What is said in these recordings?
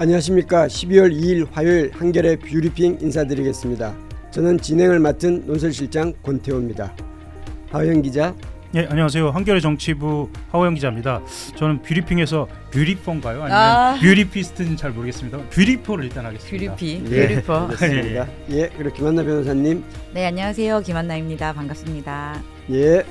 안녕하십니까. 12월 2일 화요일 한겨레 뷰리핑 인사드리겠습니다. 저는 진행을 맡은 논설실장 권태호입니다. 하호영 기자. 네, 안녕하세요. 한겨레 정치부 하호영 기자입니다. 저는 뷰리핑에서 뷰리퍼인가요? 아니면 뷰리피스트는 잘 모르겠습니다. 뷰리퍼를 일단 하겠습니다. 뷰리퍼. 그렇습니다. 예, 그리고 김한나 변호사님. 네, 안녕하세요. 김한나입니다. 반갑습니다. 예,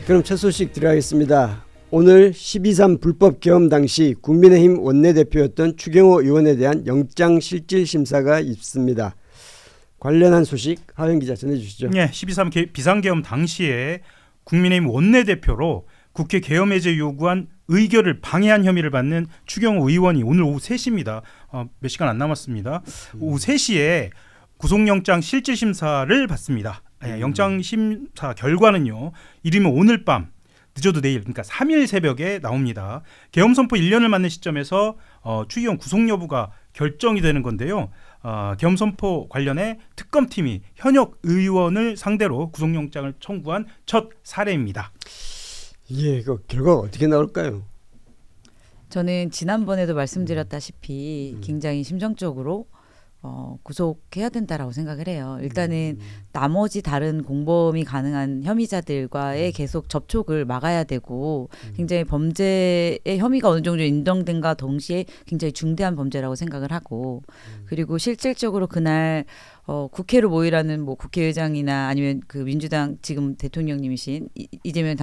그럼 첫 소식 들어가겠습니다. 오늘 12.3 불법 계엄 당시 국민의힘 원내대표였던 추경호 의원에 대한 영장실질심사가 있습니다. 관련한 소식 하호영 기자 전해주시죠. 네, 12.3 비상계엄 당시에 국민의힘 원내대표로 국회 계엄 해제 요구한 의결을 방해한 혐의를 받는 추경호 의원이 오늘 오후 3시입니다. 몇 시간 안 남았습니다. 오후 3시에 구속영장 실질심사를 받습니다. 영장심사 결과는요. 이르면 오늘 밤 늦어도 내일, 그러니까 3일 새벽에 나옵니다. 계엄 선포 1년을 맞는 시점에서 추기경 구속 여부가 결정이 되는 건데요. 계엄 선포 관련해 특검팀이 현역 의원을 상대로 구속영장을 청구한 첫 사례입니다. 예, 그 결과가 어떻게 나올까요? 저는 지난번에도 말씀드렸다시피 굉장히 심정적으로 구속해야 된다라고 생각을 해요. 일단은 나머지 다른 공범이 가능한 혐의자들과의 계속 접촉을 막아야 되고 굉장히 범죄의 혐의가 어느 정도 인정된과 동시에 굉장히 중대한 범죄라고 생각을 하고 그리고 실질적으로 그날 국회로 모이라는 뭐 국회의장이나 아니면 그 민주당 지금 대통령님이신 이재명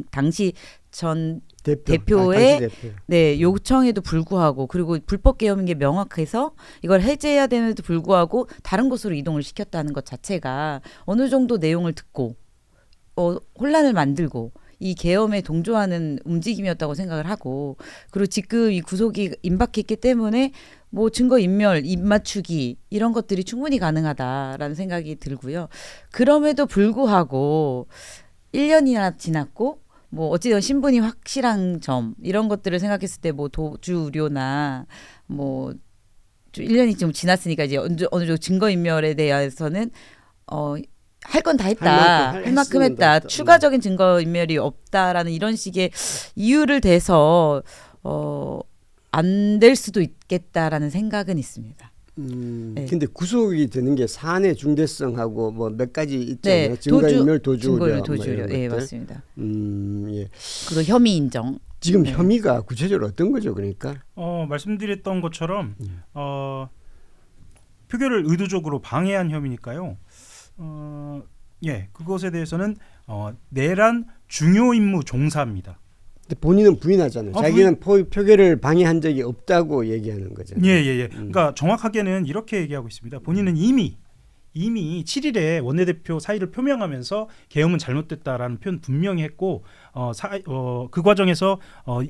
당시 전 대표의 네, 요청에도 불구하고 그리고 불법 계엄인 게 명확해서 이걸 해제해야 되는데도 불구하고 다른 곳으로 이동을 시켰다는 것 자체가 어느 정도 내용을 듣고 혼란을 만들고 이 계엄에 동조하는 움직임이었다고 생각을 하고 그리고 지금 이 구속이 임박했기 때문에 뭐 증거인멸, 입맞추기 이런 것들이 충분히 가능하다라는 생각이 들고요. 그럼에도 불구하고 1년이나 지났고 뭐 어찌든 신분이 확실한 점 이런 것들을 생각했을 때 뭐 도주 우려나 뭐 1년이 좀 지났으니까 이제 어느 정도 증거인멸에 대해서는 할 건 다 했다. 할 만큼 했다. 추가적인 증거인멸이 없다라는 이런 식의 이유를 대서 안 될 수도 있겠다라는 생각은 있습니다. 네. 근데 구속이 되는 게 사안의 중대성하고 뭐 몇 가지 있잖아요. 네, 증거인멸, 도주 우려. 예, 맞습니다. 예. 그리고 혐의 인정. 지금 혐의가 구체적으로 어떤 거죠, 그러니까? 말씀드렸던 것처럼 표결을 의도적으로 방해한 혐의니까요. 그것에 대해서는 내란 중요 임무 종사입니다. 근데 본인은 부인하잖아요. 자기는 표결을 방해한 적이 없다고 얘기하는 거잖아요. 예. 그러니까 정확하게는 이렇게 얘기하고 있습니다. 본인은 이미 7일에 원내대표 사의를 표명하면서 계엄은 잘못됐다라는 표현 분명히 했고 그 과정에서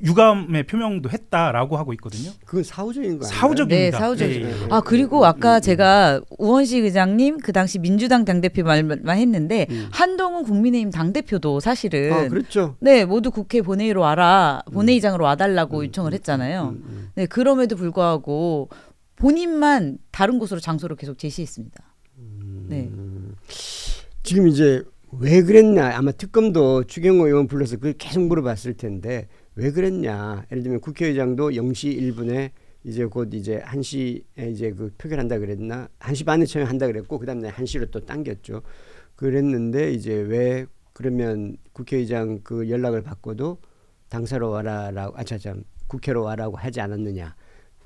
유감의 표명도 했다라고 하고 있거든요. 그건 사후적인 거 아니에요? 사후적입니다. 네, 사후적이죠. 그리고 아까 제가 우원식 의장님 그 당시 민주당 당대표 말만 했는데 한동훈 국민의힘 당대표도 사실은 그렇죠. 네, 모두 국회 본회의로 와라. 본회의장으로 와달라고 요청을 했잖아요. 네, 그럼에도 불구하고 본인만 다른 곳으로 장소를 계속 제시했습니다. 네. 지금 이제 왜 그랬냐 아마 특검도 추경호 의원 불러서 그걸 계속 물어봤을 텐데 왜 그랬냐 예를 들면 국회의장도 0시 1분에 이제 곧 이제 1시에 이제 그 표결한다 그랬나 1시 반에 처형한다 그랬고 그다음에 1시로 또 당겼죠. 그랬는데 이제 왜 그러면 국회의장 그 연락을 받고도 당사로 와라라고 국회로 와라고 하지 않았느냐.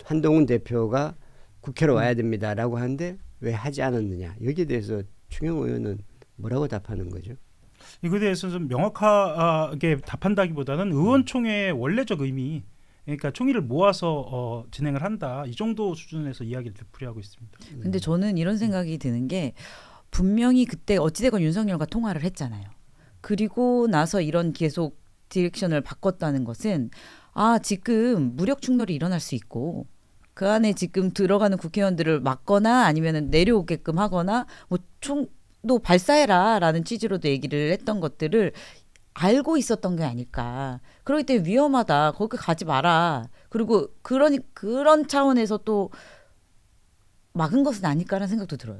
한동훈 대표가 국회로 와야 됩니다라고 하는데 왜 하지 않았느냐. 여기에 대해서 추경호 의원은 뭐라고 답하는 거죠? 이거에 대해서 좀 명확하게 답한다기보다는 의원총회의 원래적 의미, 그러니까 총의를 모아서 진행을 한다. 이 정도 수준에서 이야기를 되풀이하고 있습니다. 근데 저는 이런 생각이 드는 게 분명히 그때 어찌되건 윤석열과 통화를 했잖아요. 그리고 나서 이런 계속 디렉션을 바꿨다는 것은 지금 무력 충돌이 일어날 수 있고 그 안에 지금 들어가는 국회의원들을 막거나 아니면 내려오게끔 하거나 뭐 총도 발사해라라는 취지로도 얘기를 했던 것들을 알고 있었던 게 아닐까. 그렇기 때문에 위험하다. 거기 가지 마라. 그리고 그런 차원에서 또 막은 것은 아닐까라는 생각도 들어요.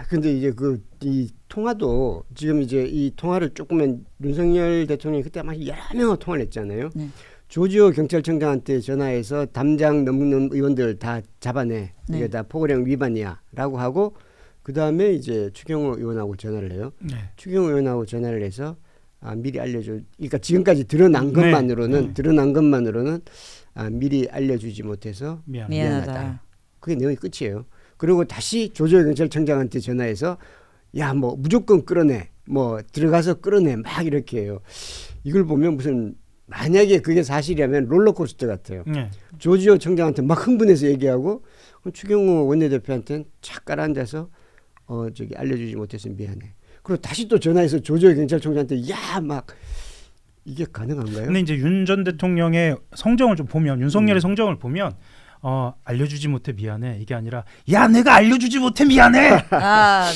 근데 이제 이 통화도 지금 이제 이 통화를 조금은 윤석열 대통령이 그때 막 여러 명하고 통화를 했잖아요. 네. 조지호 경찰청장한테 전화해서 담장 넘는 의원들 다 잡아내. 네. 이게 다 포고령 위반이야라고 하고 그 다음에 이제 추경호 의원하고 전화를 해요. 네. 추경호 의원하고 전화를 해서 미리 알려줘. 그러니까 지금까지 드러난 것만으로는 미리 알려주지 못해서 미안하다. 그게 내용이 끝이에요. 그리고 다시 조지호 경찰청장한테 전화해서 야 뭐 무조건 끌어내. 뭐 들어가서 끌어내. 막 이렇게 해요. 이걸 보면 무슨 만약에 그게 사실이라면 롤러코스터 같아요. 네. 조지호 청장한테 막 흥분해서 얘기하고 추경호 원내대표한테는 착 깔아앉아서 저기 알려주지 못해서 미안해. 그리고 다시 또 전화해서 조지호 경찰청장한테 야 막 이게 가능한가요? 근데 이제 윤 전 대통령의 성정을 좀 보면 윤석열의 성정을 보면 알려주지 못해 미안해 이게 아니라 야 내가 알려주지 못해 미안해 네.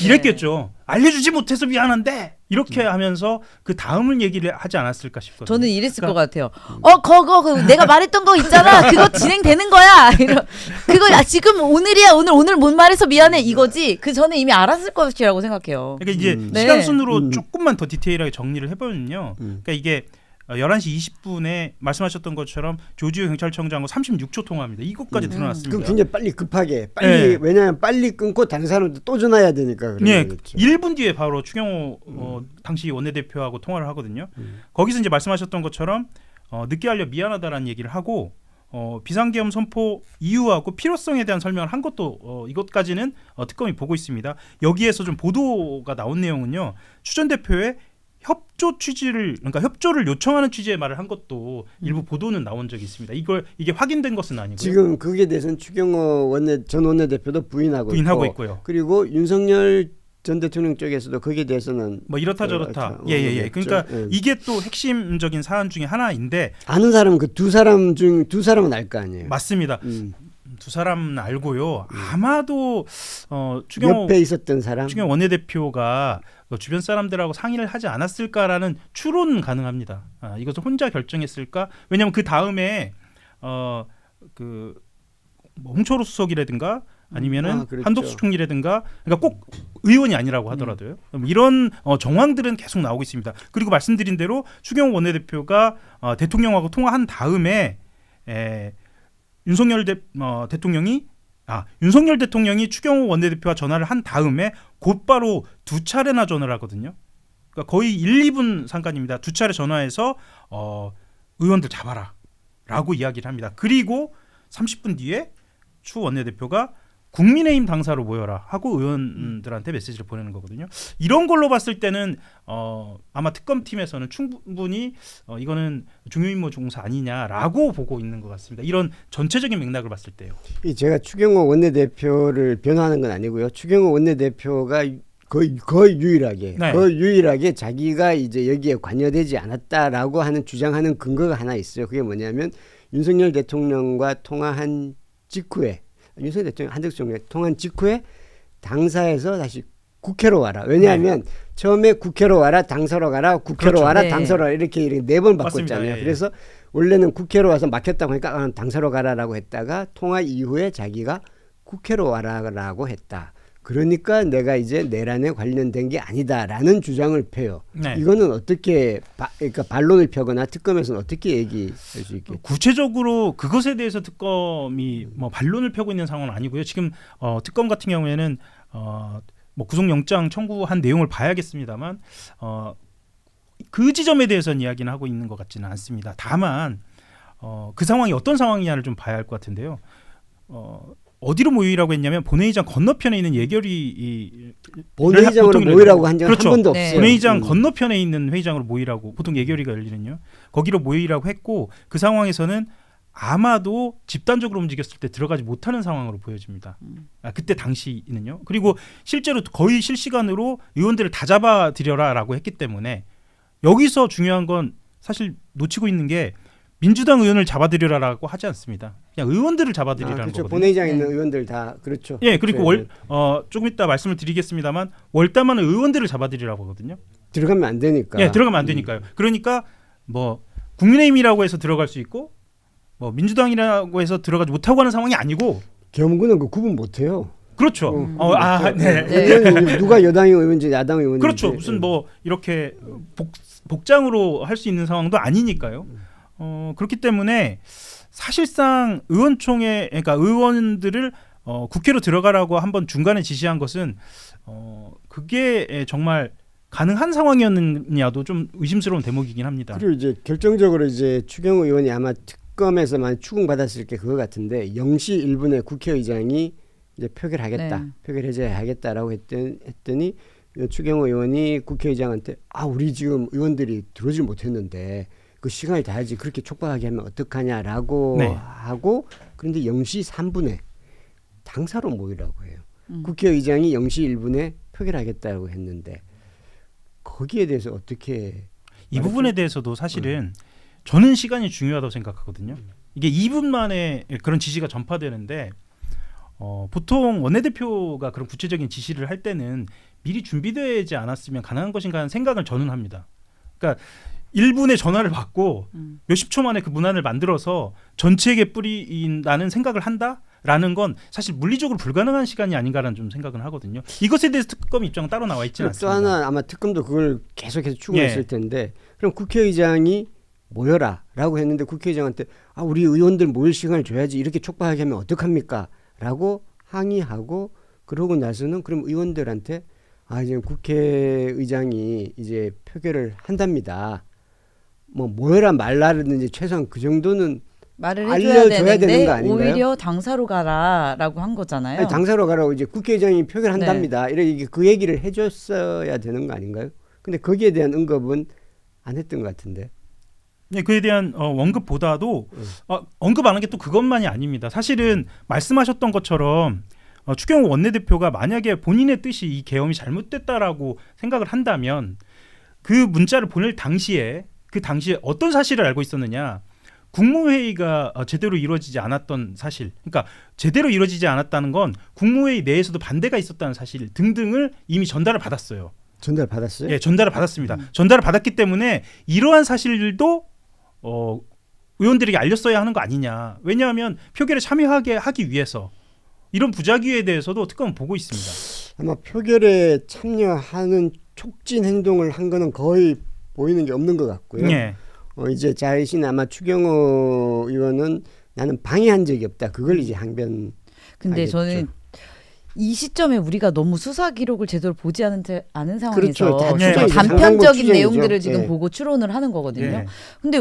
이랬겠죠. 알려주지 못해서 미안한데 이렇게 하면서 그 다음을 얘기를 하지 않았을까 싶거든요. 저는 이랬을 그러니까, 것 같아요. 그거 내가 말했던 거 있잖아. 그거 진행되는 거야. 그거 지금 오늘이야. 오늘 못 말해서 미안해 이거지. 그 전에 이미 알았을 것이라고 생각해요. 그러니까 이제 네. 시간 순으로 조금만 더 디테일하게 정리를 해보면요. 그러니까 이게 11시 20분에 말씀하셨던 것처럼 조지호 경찰청장과 36초 통화합니다. 이것까지 드러났습니다. 그럼 굉장히 빨리 급하게 빨리 왜냐하면 빨리 끊고 다른 사람도 또 전화해야 되니까. 네, 그렇죠. 1분 뒤에 바로 추경호 당시 원내대표하고 통화를 하거든요. 거기서 이제 말씀하셨던 것처럼 늦게 알려 미안하다라는 얘기를 하고 비상계엄 선포 이유하고 필요성에 대한 설명을 한 것도 이것까지는 특검이 보고 있습니다. 여기에서 좀 보도가 나온 내용은요. 추 전 대표의 그러니까 협조를 요청하는 취지의 말을 한 것도 일부 보도는 나온 적이 있습니다. 이게 확인된 것은 아니고요. 지금 거기에 대해서는 추경호 전 원내대표도 부인하고 있고요. 그리고 윤석열 전 대통령 쪽에서도 거기에 대해서는 뭐 이렇다 저렇다. 예. 그러니까 이게 또 핵심적인 사안 중에 하나인데 아는 사람은 그 두 사람은 알 거 아니에요. 맞습니다. 두 사람은 알고요. 아마도 추경호 옆에 있었던 사람, 추경호 원내대표가 주변 사람들하고 상의를 하지 않았을까라는 추론은 가능합니다. 이것을 혼자 결정했을까? 왜냐하면 그 다음에 뭐 홍철호 수석이라든가 아니면은 그렇죠. 한덕수 총리라든가 그러니까 꼭 의원이 아니라고 하더라도요. 이런 정황들은 계속 나오고 있습니다. 그리고 말씀드린 대로 추경호 원내대표가 대통령하고 통화한 다음에 윤석열 대통령이 추경호 원내대표와 전화를 한 다음에 곧바로 두 차례나 전화를 하거든요. 그러니까 거의 1, 2분 상관입니다. 두 차례 전화해서 의원들 잡아라라고 이야기를 합니다. 그리고 30분 뒤에 추 원내대표가 국민의힘 당사로 모여라 하고 의원들한테 메시지를 보내는 거거든요. 이런 걸로 봤을 때는 아마 특검팀에서는 충분히 이거는 중요임무 종사 아니냐라고 보고 있는 것 같습니다. 이런 전체적인 맥락을 봤을 때요. 제가 추경호 원내대표를 변호하는 건 아니고요. 추경호 원내대표가 거의 유일하게 자기가 이제 여기에 관여되지 않았다라고 하는 주장하는 근거가 하나 있어요. 그게 뭐냐면 윤석열 대통령과 통화한 직후에 윤석열 대통령 한덕수 총리 통한 직후에 당사에서 다시 국회로 와라. 왜냐하면 처음에 국회로 와라, 당사로 가라, 국회로 그렇죠. 와라, 네. 당사로 와라 이렇게 4번 바꿨잖아요. 예. 그래서 원래는 국회로 와서 막혔다고 하니까 당사로 가라라고 했다가 통화 이후에 자기가 국회로 와라라고 했다. 그러니까 내가 이제 내란에 관련된 게 아니다라는 주장을 펴요. 네. 이거는 어떻게 그러니까 반론을 펴거나 특검에서는 어떻게 얘기할 수 있겠죠? 구체적으로 그것에 대해서 특검이 뭐 반론을 펴고 있는 상황은 아니고요. 지금 특검 같은 경우에는 뭐 구속영장 청구한 내용을 봐야겠습니다만 그 지점에 대해서는 이야기는 하고 있는 것 같지는 않습니다. 다만 그 상황이 어떤 상황이냐를 좀 봐야 할 것 같은데요. 어디로 모이라고 했냐면 본회의장 건너편에 있는 예결위 본회의장으로 모이라고 한 적은 그렇죠. 한 번도 네. 없어요. 본회의장 건너편에 있는 회의장으로 모이라고 보통 예결위가 열리는요. 거기로 모이라고 했고 그 상황에서는 아마도 집단적으로 움직였을 때 들어가지 못하는 상황으로 보여집니다. 그때 당시는요. 그리고 실제로 거의 실시간으로 의원들을 다 잡아들여라라고 했기 때문에 여기서 중요한 건 사실 놓치고 있는 게 민주당 의원을 잡아들여라라고 하지 않습니다. 그냥 의원들을 잡아들이라는 그렇죠. 거거든요. 본회의장에 있는 의원들 다 그렇죠. 예, 그리고 네. 조금 이따 말씀을 드리겠습니다만 월담하는 의원들을 잡아들이라고 하거든요. 들어가면 안 되니까. 예, 들어가면 안 되니까요. 그러니까 뭐 국민의힘이라고 해서 들어갈 수 있고 뭐 민주당이라고 해서 들어가지 못하고 하는 상황이 아니고 겸군은 그 구분 못해요. 그렇죠. 네. 네. 의원이 누가 여당 의원인지 야당 의원인지. 그렇죠. 무슨 뭐 이렇게 복장으로 할 수 있는 상황도 아니니까요. 그렇기 때문에 사실상 의원총회 그러니까 의원들을 국회로 들어가라고 한번 중간에 지시한 것은 그게 정말 가능한 상황이었느냐도 좀 의심스러운 대목이긴 합니다. 그리고 이제 결정적으로 이제 추경호 의원이 아마 특검에서만 추궁받았을 게 그거 같은데 0시 1분에 국회의장이 이제 표결하겠다, 네. 표결 해제하겠다라고 했더니 추경호 의원이 국회의장한테 우리 지금 의원들이 들어오질 못했는데 그 시간이 다야지 그렇게 촉박하게 하면 어떡하냐라고 네. 하고 그런데 0시 3분에 당사로 모이라고 해요. 국회의장이 0시 1분에 표결하겠다고 했는데 거기에 대해서 어떻게 이 부분에 대해서도 사실은 저는 시간이 중요하다고 생각하거든요. 이게 2분 만에 그런 지시가 전파되는데 보통 원내대표가 그런 구체적인 지시를 할 때는 미리 준비되지 않았으면 가능한 것인가 하는 생각을 저는 합니다. 그러니까 1분에 전화를 받고 몇십 초 만에 그 문안을 만들어서 전체에게 뿌린다는 생각을 한다라는 건 사실 물리적으로 불가능한 시간이 아닌가라는 좀 생각은 하거든요. 이것에 대해서 특검 입장은 따로 나와 있지는 또 않습니다. 하나 아마 특검도 그걸 계속해서 추궁했을 예. 텐데 그럼 국회의장이 모여라라고 했는데 국회의장한테 우리 의원들 모일 시간을 줘야지 이렇게 촉박하게 하면 어떡합니까? 라고 항의하고 그러고 나서는 그럼 의원들한테 이제 국회의장이 이제 표결을 한답니다. 뭐 모여라 말라든지 최소한 그 정도는 말을 알려줘야 해줘야 되는 되는데 거 아닌가요? 오히려 당사로 가라라고 한 거잖아요. 아니, 당사로 가라고 이제 국회의장이 표결한답니다. 이렇게 그 얘기를 해줬어야 되는 거 아닌가요? 근데 거기에 대한 언급은 안 했던 것 같은데. 네, 그에 대한 언급보다도 언급 안 한 게 또 그것만이 아닙니다. 사실은 말씀하셨던 것처럼 추경호 원내대표가 만약에 본인의 뜻이 이 계엄이 잘못됐다라고 생각을 한다면 그 문자를 보낼 당시에 그 당시에 어떤 사실을 알고 있었느냐? 국무회의가 제대로 이루어지지 않았던 사실, 그러니까 제대로 이루어지지 않았다는 건 국무회의 내에서도 반대가 있었다는 사실 등등을 이미 전달을 받았어요. 전달 받았어요? 예, 전달을 받았습니다. 전달을 받았기 때문에 이러한 사실들도 의원들에게 알렸어야 하는 거 아니냐. 왜냐하면 표결에 참여하게 하기 위해서 이런 부작위에 대해서도 특검은 보고 있습니다. 아마 표결에 참여하는 촉진 행동을 한 거는 거의 보이는 게 없는 것 같고요. 예. 이제 자신 아마 추경호 의원은 나는 방해한 적이 없다. 그걸 이제 항변. 근데 알겠죠. 저는 이 시점에 우리가 너무 수사 기록을 제대로 보지 않은 상황에서 그렇죠. 다 추정이죠. 단편적인 추정이죠. 내용들을 지금 예. 보고 추론을 하는 거거든요. 예. 근데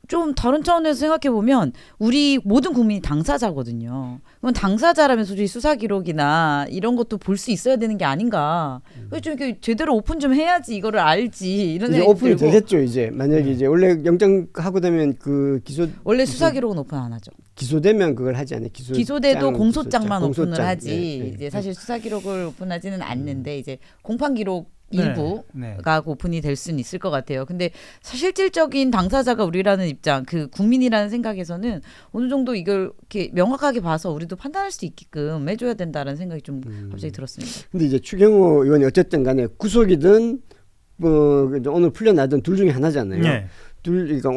좀 다른 차원에서 생각해 보면 우리 모든 국민이 당사자거든요. 그럼 당사자라면 솔직히 수사 기록이나 이런 것도 볼 수 있어야 되는 게 아닌가. 좀 이렇게 제대로 오픈 좀 해야지 이거를 알지 이런 이제 생각이 오픈이 들고. 되겠죠. 이제 만약에 이제 원래 영장 하고 되면 그 원래 수사 기록은 오픈 안 하죠. 기소되면 그걸 하지 않아요. 기소돼도 공소장만 오픈을 공소장. 하지. 네, 네. 이제 사실 수사 기록을 오픈하지는 않는데 이제 공판 기록 네, 일부가 네. 오픈이 될 수는 있을 것 같아요. 근데 실질적인 당사자가 우리라는 입장, 그 국민이라는 생각에서는 어느 정도 이걸 이렇게 명확하게 봐서 우리도 판단할 수 있게끔 해줘야 된다는 생각이 좀 갑자기 들었습니다. 근데 이제 추경호 의원이 어쨌든 간에 구속이든 뭐 오늘 풀려나든 둘 중에 하나잖아요. 예. 그러니까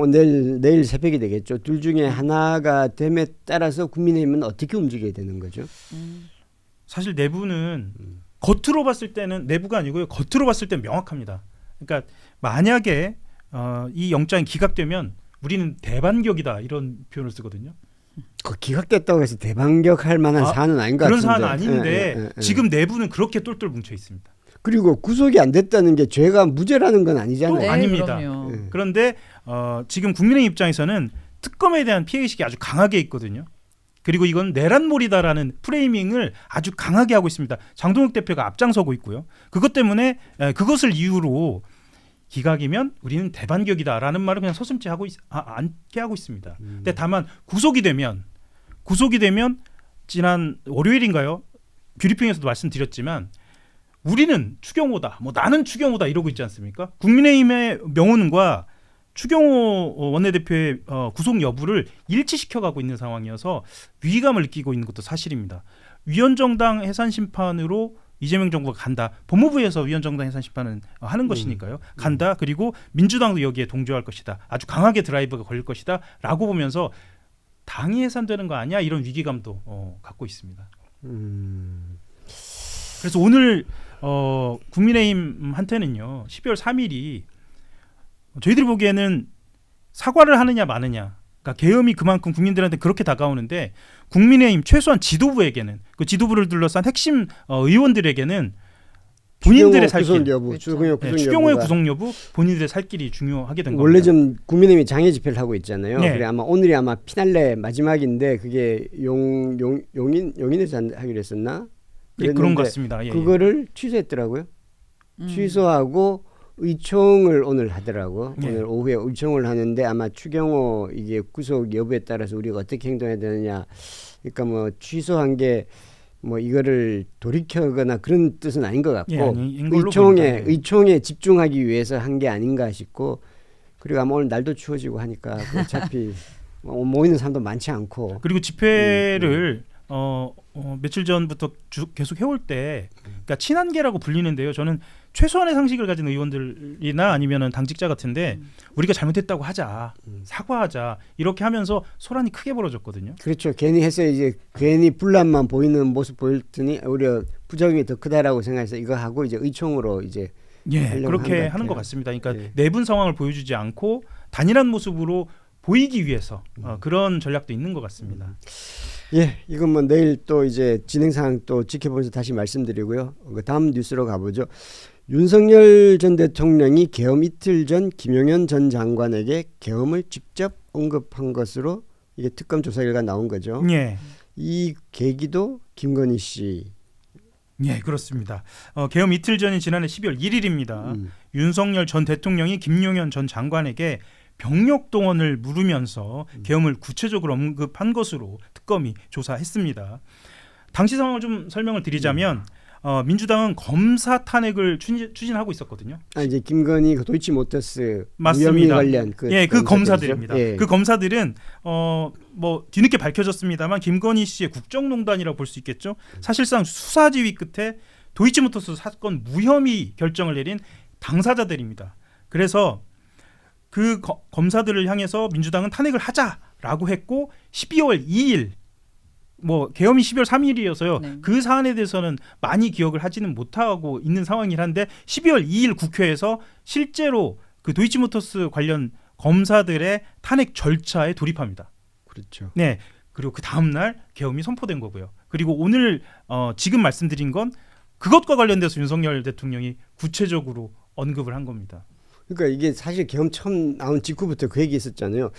내일 새벽이 되겠죠. 둘 중에 하나가 됨에 따라서 국민의힘은 어떻게 움직여야 되는 거죠? 사실 내부는 겉으로 봤을 때는 내부가 아니고요. 겉으로 봤을 때는 명확합니다. 그러니까 만약에 이 영장이 기각되면 우리는 대반격이다 이런 표현을 쓰거든요. 그 기각됐다고 해서 대반격할 만한 사안은 아닌 것 그런 같은데. 사안은 아닌데 예. 지금 내부는 그렇게 똘똘 뭉쳐 있습니다. 그리고 구속이 안 됐다는 게 죄가 무죄라는 건 아니잖아요. 또 아닙니다. 그럼요. 예. 그런데 지금 국민의 입장에서는 특검에 대한 피해의식이 아주 강하게 있거든요. 그리고 이건 내란몰이다라는 프레이밍을 아주 강하게 하고 있습니다. 장동혁 대표가 앞장서고 있고요. 그것 때문에 그것을 이유로 기각이면 우리는 대반격이다라는 말을 그냥 서슴지 않게 하고 있습니다. 근데 다만 구속이 되면 지난 월요일인가요? 뷰리핑에서도 말씀드렸지만 우리는 추경호다, 뭐 나는 추경호다 이러고 있지 않습니까? 국민의힘의 명운과 추경호 원내대표의 구속 여부를 일치시켜가고 있는 상황이어서 위기감을 느끼고 있는 것도 사실입니다. 위헌정당 해산 심판으로 이재명 정부가 간다. 법무부에서 위헌정당 해산 심판은 하는 것이니까요. 간다. 그리고 민주당도 여기에 동조할 것이다. 아주 강하게 드라이브가 걸릴 것이다. 라고 보면서 당이 해산되는 거 아니야? 이런 위기감도 갖고 있습니다. 그래서 오늘 국민의힘한테는요. 12월 3일이 저희들이 보기에는 사과를 하느냐 마느냐. 그러니까 계엄이 그만큼 국민들한테 그렇게 다가오는데 국민의힘 최소한 지도부에게는 그 지도부를 둘러싼 핵심 의원들에게는 본인들의 살 길, 구속 여부, 그렇죠. 추경호 구속 추경호의 여부가 구속 여부, 본인들의 살 길이 중요하게 된 겁니다. 원래 좀 국민의힘이 장애 집회를 하고 있잖아요. 네. 그래 아마 오늘이 아마 피날레 마지막인데 그게 용인에서 하기로 했었나? 예, 그런 그랬는데 것 같습니다. 예, 그거를 취소했더라고요. 취소하고 의총을 오늘 하더라고. 예. 오늘 오후에 의총을 하는데 아마 추경호 이게 구속 여부에 따라서 우리가 어떻게 행동해야 되느냐. 그러니까 뭐 취소한 게 뭐 이거를 돌이켜거나 그런 뜻은 아닌 것 같고 예, 아닌 걸로 보입니다. 예. 의총에 집중하기 위해서 한 게 아닌가 싶고 그리고 아마 오늘 날도 추워지고 하니까 그 어차피 모이는 사람도 많지 않고 그리고 집회를 며칠 전부터 계속 해올 때 그러니까 친한계라고 불리는데요. 저는 최소한의 상식을 가진 의원들이나 아니면은 당직자 같은데 우리가 잘못했다고 하자, 사과하자 이렇게 하면서 소란이 크게 벌어졌거든요. 그렇죠. 괜히 해서 이제 괜히 분란만 보이는 모습 보였더니 오히려 부작용이 더 크다라고 생각해서 이거 하고 이제 의총으로 이제 예, 하려고 그렇게 한 것 하는 것 같아요. 같습니다. 그러니까 예. 내분 상황을 보여주지 않고 단일한 모습으로 보이기 위해서 그런 전략도 있는 것 같습니다. 예, 이건 뭐 내일 또 이제 진행 상황 또 지켜보면서 다시 말씀드리고요. 그 다음 뉴스로 가보죠. 윤석열 전 대통령이 계엄 이틀 전 김용현 전 장관에게 계엄을 직접 언급한 것으로 이게 특검 조사 결과 나온 거죠. 예, 이 계기도 김건희 씨. 예, 그렇습니다. 계엄 이틀 전인 지난해 12월 1일입니다. 윤석열 전 대통령이 김용현 전 장관에게 병력 동원을 물으면서 계엄을 구체적으로 언급한 것으로 특검이 조사했습니다. 당시 상황을 좀 설명을 드리자면 민주당은 검사 탄핵을 추진하고 있었거든요. 아 이제 김건희 그 도이치모터스 맞습니다. 위험이 관련 그 예, 그 검사들이죠. 검사들입니다. 예. 그 검사들은 뭐 뒤늦게 밝혀졌습니다만 김건희 씨의 국정농단이라고 볼 수 있겠죠. 사실상 수사지휘 끝에 도이치모터스 사건 무혐의 결정을 내린 당사자들입니다. 그래서 그 검사들을 향해서 민주당은 탄핵을 하자라고 했고 12월 2일 뭐 계엄이 12월 3일이어서요. 네. 그 사안에 대해서는 많이 기억을 하지는 못하고 있는 상황이긴 한데 12월 2일 국회에서 실제로 그 도이치모터스 관련 검사들의 탄핵 절차에 돌입합니다. 그렇죠. 네. 그리고 그 다음 날 계엄이 선포된 거고요. 그리고 오늘 지금 말씀드린 건 그것과 관련돼서 윤석열 대통령이 구체적으로 언급을 한 겁니다. 그러니까 이게 사실 계엄 처음 나온 직후부터 그 얘기 있었잖아요.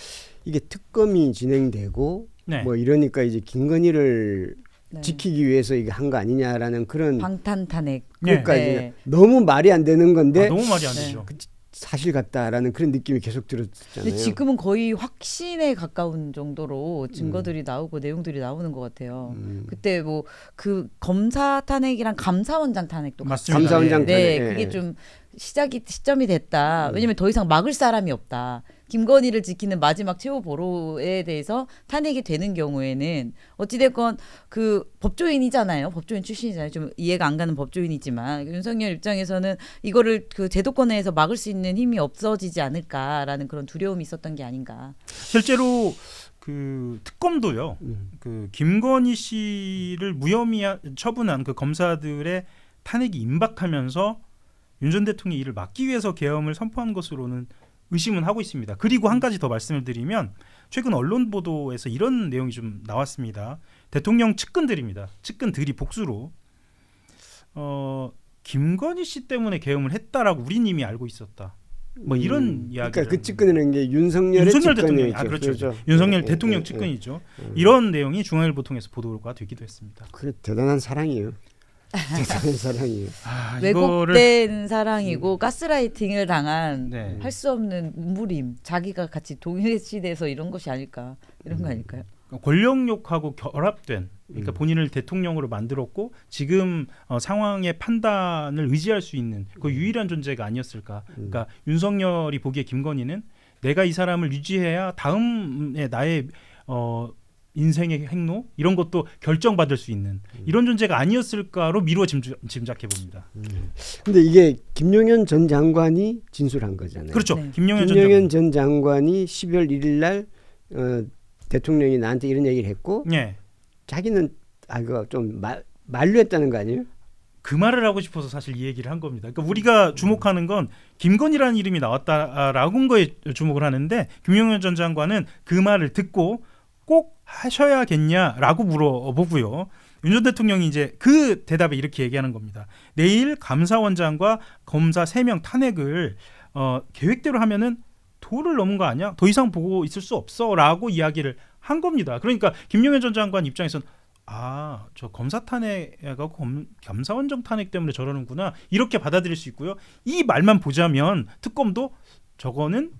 이게 특검이 진행되고 네. 뭐 이러니까 이제 김건희를 네. 지키기 위해서 이게 한 거 아니냐라는 그런 방탄 탄핵. 그러니까 네. 이제 너무 말이 안 되는 건데 너무 말이 안 네. 되죠. 사실 같다라는 그런 느낌이 계속 들었잖아요. 근데 지금은 거의 확신에 가까운 정도로 증거들이 나오고 내용들이 나오는 것 같아요. 그때 뭐 그 검사 탄핵이랑 감사원장 탄핵도 맞습니다. 감사원장 예. 네, 탄핵, 예. 그게 좀 시점이 됐다. 왜냐면 더 이상 막을 사람이 없다. 김건희를 지키는 마지막 최후 보루에 대해서 탄핵이 되는 경우에는 어찌됐건 그 법조인이잖아요. 법조인 출신이잖아요. 좀 이해가 안 가는 법조인이지만 윤석열 입장에서는 이거를 그 제도권 내에서 막을 수 있는 힘이 없어지지 않을까라는 그런 두려움이 있었던 게 아닌가. 실제로 그 특검도요. 그 김건희 씨를 무혐의 처분한 그 검사들의 탄핵이 임박하면서 윤 전 대통령이 이를 막기 위해서 계엄을 선포한 것으로는 의심은 하고 있습니다. 그리고 한 가지 더 말씀을 드리면 최근 언론 보도에서 이런 내용이 좀 나왔습니다. 대통령 측근들입니다. 측근들이 복수로 김건희 씨 때문에 계엄을 했다라고 우린 이미 알고 있었다. 뭐 이런 이야기를. 그러니까 그 측근이라는 게 윤석열 대통령, 측근이죠. 그렇죠. 윤석열 예, 대통령 예, 측근이죠. 이런 내용이 중앙일보 통해서 보도가 되기도 했습니다. 그래 대단한 사랑이에요. 대단한 사랑이에요. 이거를 왜곡된 사랑이고 가스라이팅을 당한 네. 할 수 없는 무림, 자기가 같이 동일시돼서 이런 것이 아닐까, 이런 거 아닐까요? 권력욕하고 결합된, 그러니까 본인을 대통령으로 만들었고 지금 상황의 판단을 의지할 수 있는 그 유일한 존재가 아니었을까. 그러니까 윤석열이 보기에 김건희는 내가 이 사람을 유지해야 다음에 나의 인생의 행로 이런 것도 결정받을 수 있는 이런 존재가 아니었을까로 미루어 짐작해 봅니다. 근데 이게 김용현 전 장관이 진술한 거잖아요. 그렇죠. 네. 김용현 김용현 전 장관이 12월 1일 날 대통령이 나한테 이런 얘기를 했고 예. 자기는 그거 좀 만류했다는 거 아니에요? 그 말을 하고 싶어서 사실 이 얘기를 한 겁니다. 그러니까 우리가 주목하는 건 김건희라는 이름이 나왔다라는 거에 주목을 하는데 김용현 전 장관은 그 말을 듣고 꼭 하셔야겠냐라고 물어보고요. 윤 전 대통령이 이제 그 대답에 이렇게 얘기하는 겁니다. 내일 감사원장과 검사 3명 탄핵을 계획대로 하면은 도를 넘은 거 아니야? 더 이상 보고 있을 수 없어라고 이야기를 한 겁니다. 그러니까 김용현 전 장관 입장에서는 저 검사 탄핵하고 감사원장 탄핵 때문에 저러는구나 이렇게 받아들일 수 있고요. 이 말만 보자면 특검도 저거는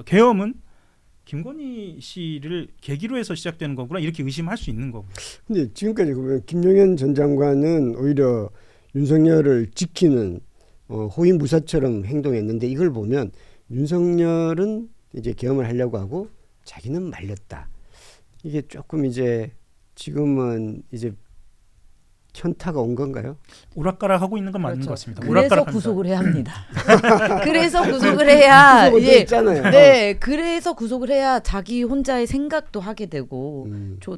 계엄은 김건희 씨를 계기로 해서 시작되는 거구나 이렇게 의심할 수 있는 거고. 근데 지금까지 보면 김용현 전 장관은 오히려 윤석열을 지키는 호위무사처럼 행동했는데 이걸 보면 윤석열은 이제 계엄을 하려고 하고 자기는 말렸다. 이게 조금 이제 지금은 이제 현타가 온 건가요? 오락가락 하고 있는 건 맞는 것 같습니다. 그래서 오락가락합니다. 구속을 해야 합니다. 그래서 구속을 해야 구속은 돼 이제 있잖아요. 네, 그래서 구속을 해야 자기 혼자의 생각도 하게 되고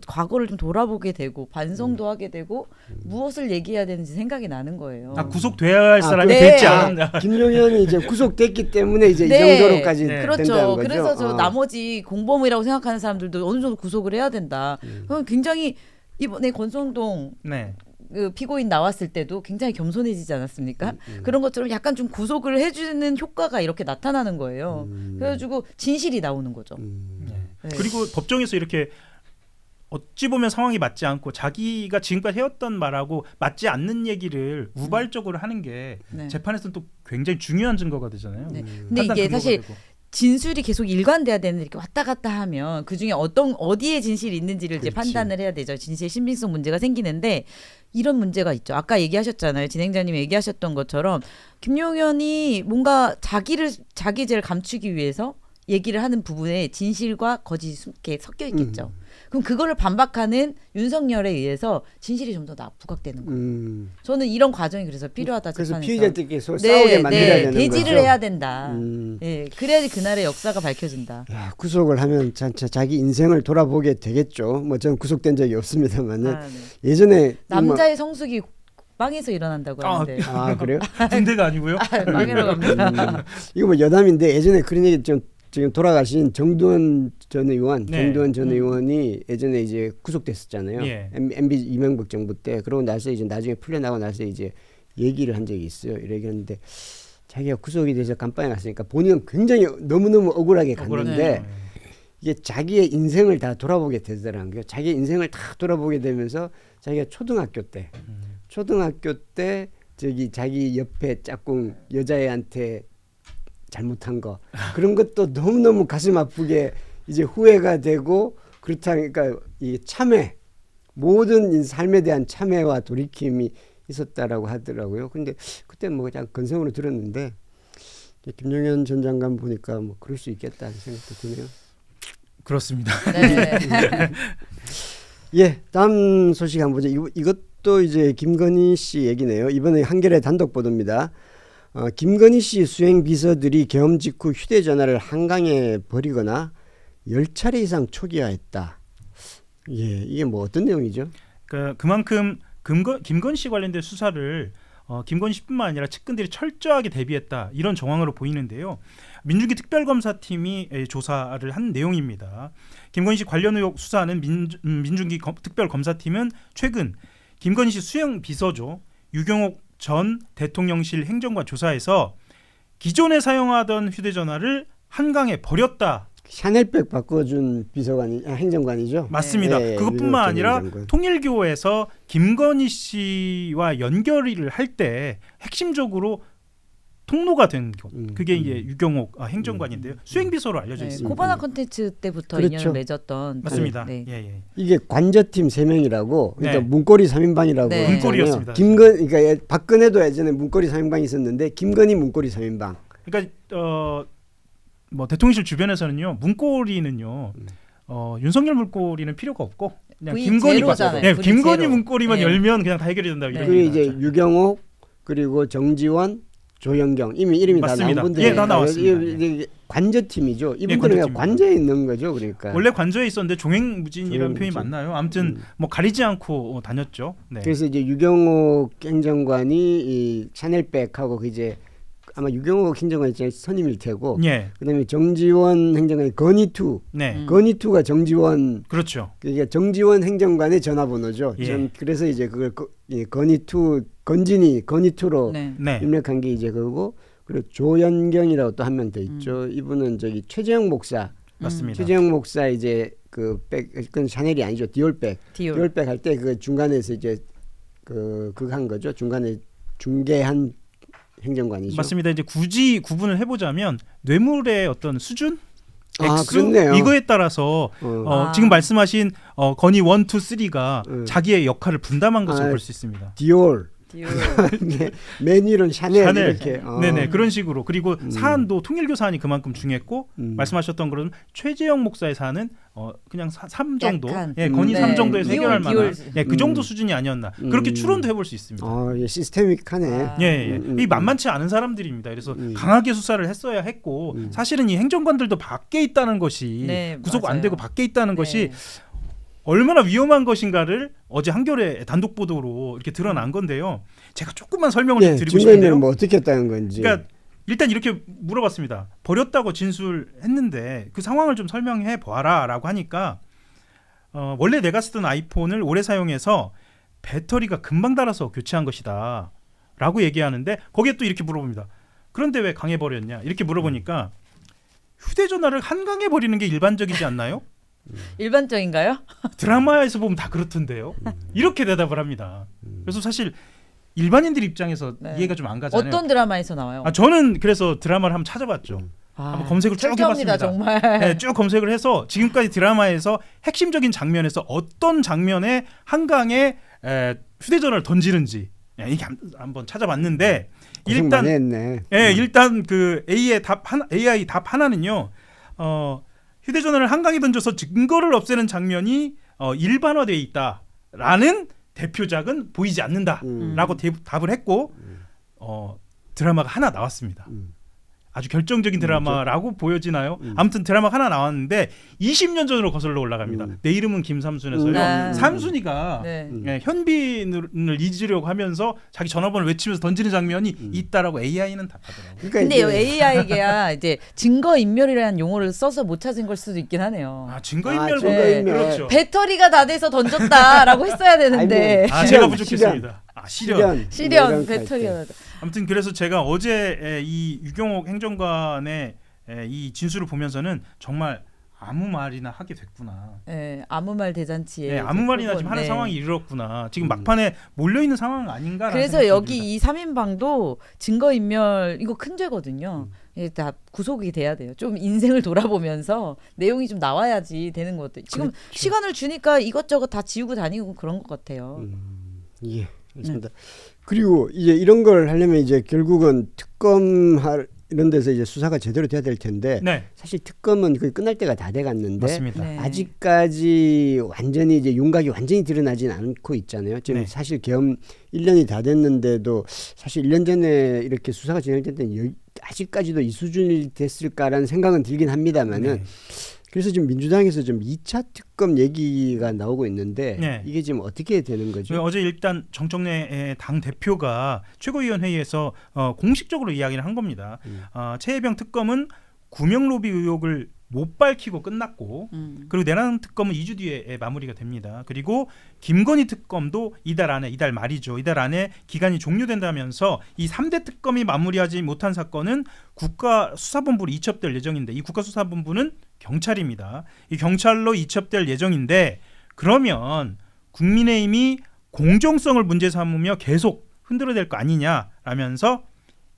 과거를 좀 돌아보게 되고 반성도 하게 되고 무엇을 얘기해야 되는지 생각이 나는 거예요. 구속돼야 할 사람이 네. 됐지 않았나. 김용현이 이제 구속됐기 때문에 이제 네. 이 정도로까지 네. 된다는 그렇죠. 거죠. 그래서 저 나머지 공범이라고 생각하는 사람들도 어느 정도 구속을 해야 된다. 그럼 굉장히 이번에 권성동 네. 그 피고인 나왔을 때도 굉장히 겸손해지지 않았습니까? 그런 것처럼 약간 좀 구속을 해주는 효과가 이렇게 나타나는 거예요. 그래가지고 진실이 나오는 거죠. 네. 그리고 법정에서 이렇게 어찌 보면 상황이 맞지 않고 자기가 지금까지 해왔던 말하고 맞지 않는 얘기를 우발적으로 하는 게 네. 재판에서는 또 굉장히 중요한 증거가 되잖아요. 네. 근데 판단 이게 근거가 사실 되고. 진술이 계속 일관돼야 되는데 이렇게 왔다 갔다 하면 그 중에 어디에 진실이 있는지를 이제 그렇지. 판단을 해야 되죠. 진실의 신빙성 문제가 생기는데 이런 문제가 있죠. 아까 얘기하셨잖아요. 진행자님이 얘기하셨던 것처럼 김용현이 뭔가 자기 죄를 감추기 위해서 얘기를 하는 부분에 진실과 거짓이 이렇게 섞여 있겠죠. 그럼 그거를 반박하는 윤석열에 의해서 진실이 좀 더 부각되는 거예요. 저는 이런 과정이 그래서 필요하다. 그래서 재판에서. 피의자들끼리 서로 싸우게 만들어야 되는 대지를 거죠. 해야 된다. 예, 그래야지 그날의 역사가 밝혀진다. 야, 구속을 하면 자기 인생을 돌아보게 되겠죠. 뭐 저는 구속된 적이 없습니다만은 아, 네. 예전에 남자의 성숙이 빵에서 일어난다고 하는데 그래요? 군대가 아니고요. 빵이라고 합니다. 이거 뭐 여담인데 예전에 그런 얘기 지금 돌아가신 정두원 전 의원, 네. 정두원 전 의원이 예전에 이제 구속됐었잖아요. 예. MB 이명박 정부 때. 그러고 나서 이제 나중에 풀려나고 나서 이제 얘기를 한 적이 있어요. 이랬는데 자기가 구속이 돼서 감방에 갔으니까 본인은 굉장히 너무너무 억울하게 갔는데 네. 이게 자기의 인생을 다 돌아보게 되더라는 거예요. 자기의 인생을 다 돌아보게 되면서 자기가 초등학교 때 자기 옆에 짝꿍 여자애한테 잘못한 거 그런 것도 너무너무 가슴 아프게 이제 후회가 되고 그렇다니까 이 참회 모든 삶에 대한 참회와 돌이킴이 있었다라고 하더라고요. 근데 그때 뭐 그냥 건성으로 들었는데 김용현 전 장관 보니까 뭐 그럴 수 있겠다는 생각도 드네요. 그렇습니다. 네. 예, 다음 소식 한번 보죠. 이것도 이제 김건희 씨 얘기네요. 이번에 한겨레 단독 보도입니다. 김건희 씨 수행 비서들이 계엄 직후 휴대전화를 한강에 버리거나 10차례 이상 초기화했다. 예, 이게 뭐 어떤 내용이죠? 그만큼 김건희 씨 관련된 수사를 김건희 씨뿐만 아니라 측근들이 철저하게 대비했다 이런 정황으로 보이는데요. 민중기 특별검사팀이 조사를 한 내용입니다. 김건희 씨 관련 의혹 수사하는 민중기 특별검사팀은 최근 김건희 씨 수행 비서죠. 유경옥 전 대통령실 행정관 조사에서 기존에 사용하던 휴대전화를 한강에 버렸다. 샤넬백 바꿔준 행정관이죠. 맞습니다. 예, 그것뿐만 아니라 행정관. 통일교에서 김건희 씨와 연결을 할 때 핵심적으로 통로가 된 것. 그게 이제 유경옥 행정관인데요. 수행비서로 알려져 네, 있습니다. 코바나 콘텐츠 때부터 그렇죠. 인연을 맺었던 맞습니다. 네. 예. 이게 관저팀 3명이라고 그러니까 네. 문고리 3인방이라고 네. 문고리였습니다. 그러니까 박근혜도 예전에 문고리 3인방이 있었는데 김건희 문고리 3인방. 그러니까 뭐 대통령실 주변에서는요. 문고리는요. 윤석열 문고리는 필요가 없고 그냥 V 김건희 제로잖아요. 네, V 김건희 제로. 문고리만 네. 열면 그냥 다 해결이 된다. 이런 그리고 얘기가 이제 나왔죠. 유경옥 그리고 정지원, 조영경 이름이 다 맞습니다. 나온 분들. 예, 다 나왔습니다. 관저팀이죠. 이분들은 그냥 관저팀입니다. 관저에 있는 거죠. 그러니까. 원래 관저에 있었는데 종횡무진이라는 표현이 종횡무진. 맞나요? 아무튼 뭐 가리지 않고 다녔죠. 네. 그래서 이제 유경옥 행정관이 이 샤넬백하고 그 이제 아마 유경옥 행정관이 선임일 테고, 예. 그다음에 정지원 행정관이 건희투, 네. 건희투가 정지원, 그렇죠. 그러니까 정지원 행정관의 전화번호죠. 예. 그래서 이제 그걸 건희투, 건진이 건희투로 네. 네. 입력한 게 이제 그거고, 그리고 조연경이라고 또 한 명 더 있죠. 이분은 저기 최재형 목사, 맞습니다. 최재형 목사 이제 그건 샤넬이 아니죠. 디올백, 디올백 할 때 그 중간에서 이제 그거 한 거죠. 중간에 중개한 행정관이죠. 맞습니다. 이제 굳이 구분을 해보자면 뇌물의 어떤 수준, 아, 액수 그렇네요. 이거에 따라서 지금 말씀하신 건의 1, 2, 3가 자기의 역할을 분담한 것으로 볼 수 있습니다. 디올, 네, 메뉴는 샤넬, 이렇게. 네네 그런 식으로. 그리고 사안도 통일교 사안이 그만큼 중요했고 말씀하셨던 그런 최재형 목사의 사안은 그냥 3 정도, 약한. 건의 네. 3 정도에서 해결할 만한 그 정도 음. 수준이 아니었나 그렇게 추론도 해볼 수 있습니다. 예, 시스테믹하네. 예. 이 만만치 않은 사람들입니다. 그래서 강하게 수사를 했어야 했고 사실은 이 행정관들도 밖에 있다는 것이 네, 구속 안 맞아요. 되고 밖에 있다는 네. 것이 얼마나 위험한 것인가를 어제 한겨레 단독 보도로 이렇게 드러난 건데요. 제가 조금만 설명을 좀 드리고 증거인멸은 싶은데요. 뭐 어떻게 했다는 건지. 그러니까 일단 이렇게 물어봤습니다. 버렸다고 진술했는데 그 상황을 좀 설명해 보아라라고 하니까 원래 내가 쓰던 아이폰을 오래 사용해서 배터리가 금방 닳아서 교체한 것이다 라고 얘기하는데 거기에 또 이렇게 물어봅니다. 그런데 왜 강해버렸냐 이렇게 물어보니까 휴대전화를 한강에 버리는 게 일반적이지 않나요? 일반적인가요? 드라마에서 보면 다 그렇던데요. 이렇게 대답을 합니다. 그래서 사실 일반인들 입장에서 네. 이해가 좀 안 가잖아요. 어떤 드라마에서 나와요? 저는 그래서 드라마를 한번 찾아봤죠. 한번 검색을 쭉 철저합니다, 해봤습니다. 정말. 네, 쭉 검색을 해서 지금까지 드라마에서 핵심적인 장면에서 어떤 장면에 한강에 휴대전화를 던지는지 이게 한번 찾아봤는데 고생 일단 많이 했네. 일단 그 AI 답 하나는요. 휴대전화를 한강에 던져서 증거를 없애는 장면이 일반화되어 있다라는 대표작은 보이지 않는다라고 답을 했고 드라마가 하나 나왔습니다. 아주 결정적인 드라마라고 보여지나요? 아무튼 드라마가 하나 나왔는데 20년 전으로 거슬러 올라갑니다. 내 이름은 김삼순에서요. 삼순이가 현빈을 잊으려고 하면서 자기 전화번호를 외치면서 던지는 장면이 있다라고 AI는 답하더라고요. 그러니까 근데 AI가 이제 증거 인멸이라는 용어를 써서 못 찾은 걸 수도 있긴 하네요. 증거인멸 증거인멸. 그렇죠. 배터리가 다 돼서 던졌다라고 했어야 되는데. 아이고, 제가 실현, 부족했습니다. 실현. 실현 배터리가. 아무튼 그래서 제가 어제 이 유경옥 행정관의 이 진술을 보면서는 정말 아무 말이나 하게 됐구나. 네, 아무 말 대잔치에. 아무 말이나 지금 하는 상황이 이르렀구나. 지금 막판에 몰려 있는 상황 아닌가라는 그래서 생각이 여기 듭니다. 이 3인방도 증거인멸 이거 큰 죄거든요. 이게 다 구속이 돼야 돼요. 좀 인생을 돌아보면서 내용이 좀 나와야지 되는 것 같아요. 지금 그렇죠. 시간을 주니까 이것저것 다 지우고 다니고 그런 것 같아요. 예, 알겠습니다. 그리고 이제 이런 걸 하려면 이제 결국은 특검할 이런 데서 이제 수사가 제대로 돼야 될 텐데 네, 사실 특검은 거의 끝날 때가 다 돼갔는데 맞습니다. 네. 아직까지 완전히 이제 윤곽이 완전히 드러나진 않고 있잖아요. 지금 네. 사실 계엄 1년이 다 됐는데도 사실 1년 전에 이렇게 수사가 진행될 때는 아직까지도 이 수준이 됐을까라는 생각은 들긴 합니다만은 네. 그래서 지금 민주당에서 좀 2차 특검 얘기가 나오고 있는데 네. 이게 지금 어떻게 되는 거죠? 어제 일단 정청래 당 대표가 최고위원회의에서 공식적으로 이야기를 한 겁니다. 최혜병 특검은 구명 로비 의혹을 못 밝히고 끝났고 그리고 내란 특검은 2주 뒤에 마무리가 됩니다. 그리고 김건희 특검도 이달 말이죠. 이달 안에 기간이 종료된다면서 이 3대 특검이 마무리하지 못한 사건은 국가수사본부로 이첩될 예정인데 이 국가수사본부는 경찰입니다. 이 경찰로 이첩될 예정인데 그러면 국민의힘이 공정성을 문제 삼으며 계속 흔들어댈 거 아니냐라면서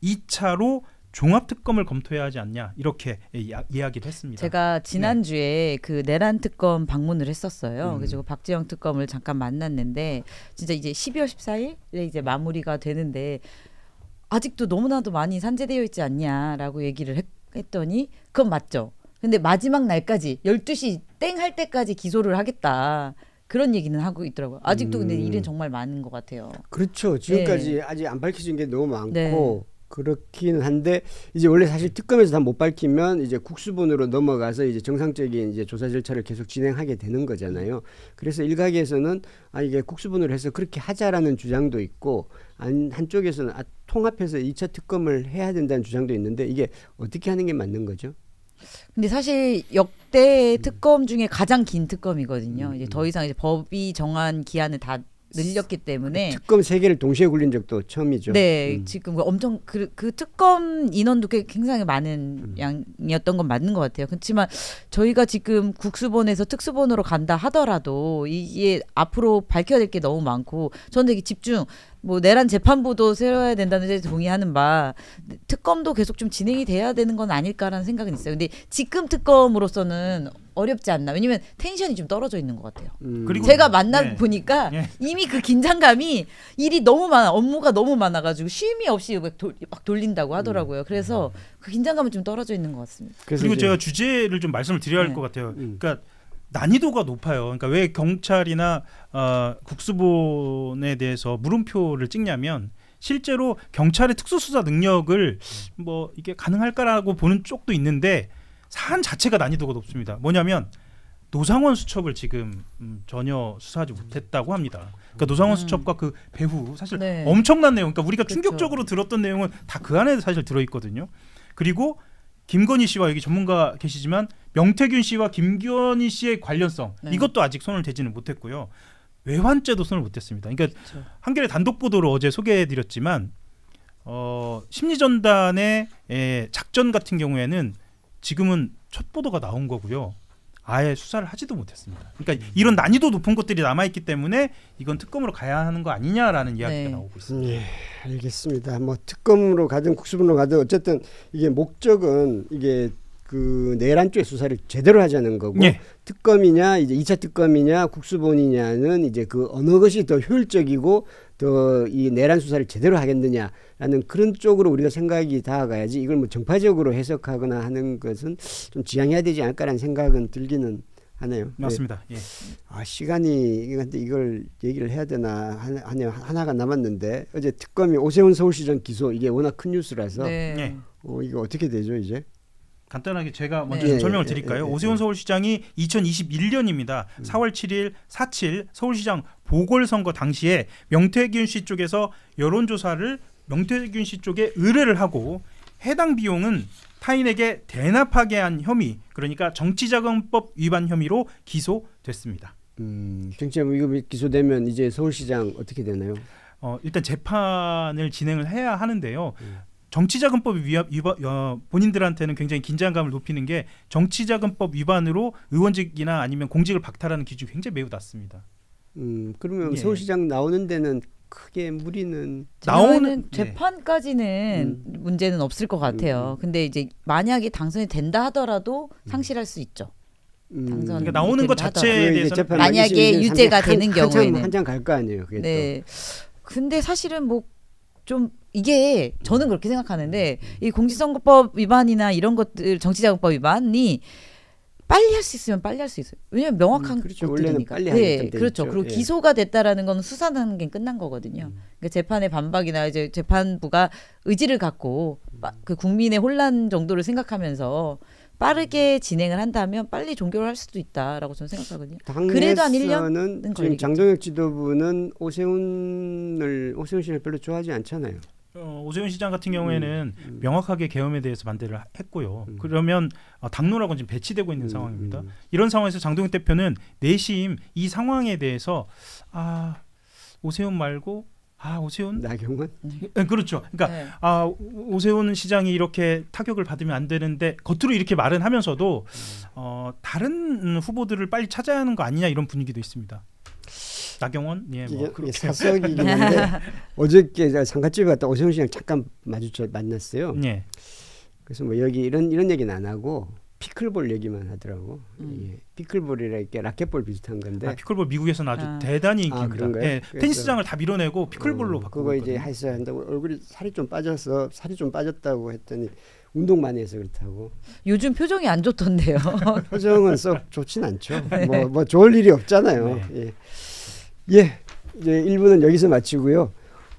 2차로 종합특검을 검토해야 하지 않냐 이렇게 이야기를 했습니다. 제가 지난주에 그 내란 특검 방문을 했었어요. 그리고 박지영 특검을 잠깐 만났는데 진짜 이제 12월 14일에 이제 마무리가 되는데 아직도 너무나도 많이 산재되어 있지 않냐라고 얘기를 했더니 그건 맞죠. 근데 마지막 날까지 12시 땡 할 때까지 기소를 하겠다. 그런 얘기는 하고 있더라고요. 아직도 근데 일은 정말 많은 것 같아요. 그렇죠. 지금까지 아직 안 밝혀진 게 너무 많고 네. 그렇긴 한데 이제 원래 사실 특검에서 다 못 밝히면 이제 국수본으로 넘어가서 이제 정상적인 이제 조사 절차를 계속 진행하게 되는 거잖아요. 그래서 일각에서는 이게 국수본으로 해서 그렇게 하자라는 주장도 있고 한쪽에서는 통합해서 2차 특검을 해야 된다는 주장도 있는데 이게 어떻게 하는 게 맞는 거죠? 근데 사실 역대 특검 중에 가장 긴 특검이거든요. 이제 더 이상 이제 법이 정한 기한을 다 늘렸기 때문에 특검 3개를 동시에 굴린 적도 처음이죠. 네, 지금 엄청 그 특검 인원도 굉장히 많은 양이었던 건 맞는 것 같아요. 그렇지만 저희가 지금 국수본에서 특수본으로 간다 하더라도 이게 앞으로 밝혀야 될 게 너무 많고 저는 되게 집중 뭐 내란 재판부도 세워야 된다는 데 동의하는 바 특검도 계속 좀 진행이 돼야 되는 건 아닐까라는 생각은 있어요. 근데 지금 특검으로서는 어렵지 않나. 왜냐면 텐션이 좀 떨어져 있는 것 같아요. 그리고 제가 만나 네. 보니까 네. 이미 그 긴장감이 일이 너무 많아, 업무가 너무 많아가지고 쉼이 없이 막 돌린다고 하더라고요. 그래서 그 긴장감은 좀 떨어져 있는 것 같습니다. 그리고 제가 주제를 좀 말씀을 드려야 할 네. 것 같아요. 그러니까 난이도가 높아요. 그러니까 왜 경찰이나 국수본에 대해서 물음표를 찍냐면 실제로 경찰의 특수수사 능력을 뭐 이게 가능할까라고 보는 쪽도 있는데 사안 자체가 난이도가 높습니다. 뭐냐면 노상원 수첩을 지금 전혀 수사하지 못했다고 합니다. 그러니까 노상원 수첩과 그 배후 사실 네. 엄청난 내용. 그러니까 우리가 그렇죠. 충격적으로 들었던 내용은 다 그 안에 사실 들어있거든요. 그리고 김건희 씨와 여기 전문가 계시지만 명태균 씨와 김건희 씨의 관련성 네. 이것도 아직 손을 대지는 못했고요. 외환죄도 손을 못 댔습니다. 그러니까 그렇죠. 한겨레 단독 보도로 어제 소개해드렸지만 심리전단의 작전 같은 경우에는 지금은 첫 보도가 나온 거고요. 아예 수사를 하지도 못했습니다. 그러니까 이런 난이도 높은 것들이 남아있기 때문에 이건 특검으로 가야 하는 거 아니냐라는 이야기가 네. 나오고 있습니다. 네, 알겠습니다. 뭐 특검으로 가든 국수본으로 가든 어쨌든 이게 목적은 이게 그 내란 쪽의 수사를 제대로 하자는 거고 네. 특검이냐 이제 2차 특검이냐 국수본이냐는 이제 그 어느 것이 더 효율적이고 더 이 내란 수사를 제대로 하겠느냐라는 그런 쪽으로 우리가 생각이 다가가야지 이걸 뭐 정파적으로 해석하거나 하는 것은 좀 지양해야 되지 않을까라는 생각은 들기는 하네요. 맞습니다. 예. 시간이 근데 이걸 얘기를 해야 되나 하네요. 하나가 남았는데 어제 특검이 오세훈 서울시장 기소 이게 워낙 큰 뉴스라서 네. 네. 이거 어떻게 되죠 이제? 간단하게 제가 먼저 네. 좀 설명을 드릴까요? 오세훈 서울시장이 2021년입니다. 4월 7일 4.7 서울시장 보궐선거 당시에 명태균 씨 쪽에서 여론조사를 명태균 씨 쪽에 의뢰를 하고 해당 비용은 타인에게 대납하게 한 혐의, 그러니까 정치자금법 위반 혐의로 기소됐습니다. 정치자금 위법 기소되면 이제 서울시장 어떻게 되나요? 일단 재판을 진행을 해야 하는데요. 정치자금법 본인들한테는 굉장히 긴장감을 높이는 게 정치자금법 위반으로 의원직이나 아니면 공직을 박탈하는 기준이 굉장히 매우 낮습니다. 그러면 예. 서울시장 나오는 데는 크게 무리는 나오는 네. 재판까지는 문제는 없을 것 같아요. 근데 이제 만약에 당선이 된다 하더라도 상실할 수 있죠. 당선 그러니까 나오는 것 된다 자체에 하더라도. 대해서는 재판 만약에 20년 유죄가 되는 경우에는. 한장 갈 거 아니에요. 그게 네. 근데 사실은 뭐 좀 이게 저는 그렇게 생각하는데 이 공직선거법 위반이나 이런 것들 정치자금법 위반이 빨리 할 수 있으면 빨리 할 수 있어요. 왜냐하면 명확한 그렇죠. 것들이니까. 원래는 빨리 하니까 네, 돼 그렇죠. 있죠. 그리고 예. 기소가 됐다라는 건 수사하는 게 끝난 거거든요. 그러니까 재판의 반박이나 이제 재판부가 의지를 갖고 그 국민의 혼란 정도를 생각하면서 빠르게 진행을 한다면 빨리 종결을 할 수도 있다라고 저는 생각하거든요. 그래도 한 1년은 당내에서는 지금 걸리겠죠. 장동혁 지도부는 오세훈 씨를 별로 좋아하지 않잖아요. 오세훈 시장 같은 경우에는 명확하게 계엄에 대해서 반대를 했고요. 그러면 당론하고는 지금 배치되고 있는 상황입니다. 이런 상황에서 장동혁 대표는 내심 이 상황에 대해서 오세훈 말고 오세훈? 나경원? 그렇죠. 그러니까 네. 오세훈 시장이 이렇게 타격을 받으면 안 되는데 겉으로 이렇게 말은 하면서도 다른 후보들을 빨리 찾아야 하는 거 아니냐 이런 분위기도 있습니다. 나경원? 예, 뭐 이게 그렇게. 사석이긴 한데 어저께 제가 상가집에 갔다 오세훈 씨랑 잠깐 만났어요. 예. 그래서 뭐 여기 이런 얘기는 안 하고 피클볼 얘기만 하더라고. 예. 피클볼이라 이렇게 라켓볼 비슷한 건데. 피클볼 미국에서는 아주 대단히 인기입니다. 그런가요? 예, 그래서- 테니스장을 다 밀어내고 피클볼로 바꾸고 그거 이제 있거든요. 해서 한다고 얼굴이 살이 좀 빠졌다고 했더니 운동 많이 해서 그렇다고. 요즘 표정이 안 좋던데요. 표정은 썩 좋진 않죠. 뭐 좋을 일이 없잖아요. 네. 예. 이제 1부는 여기서 마치고요.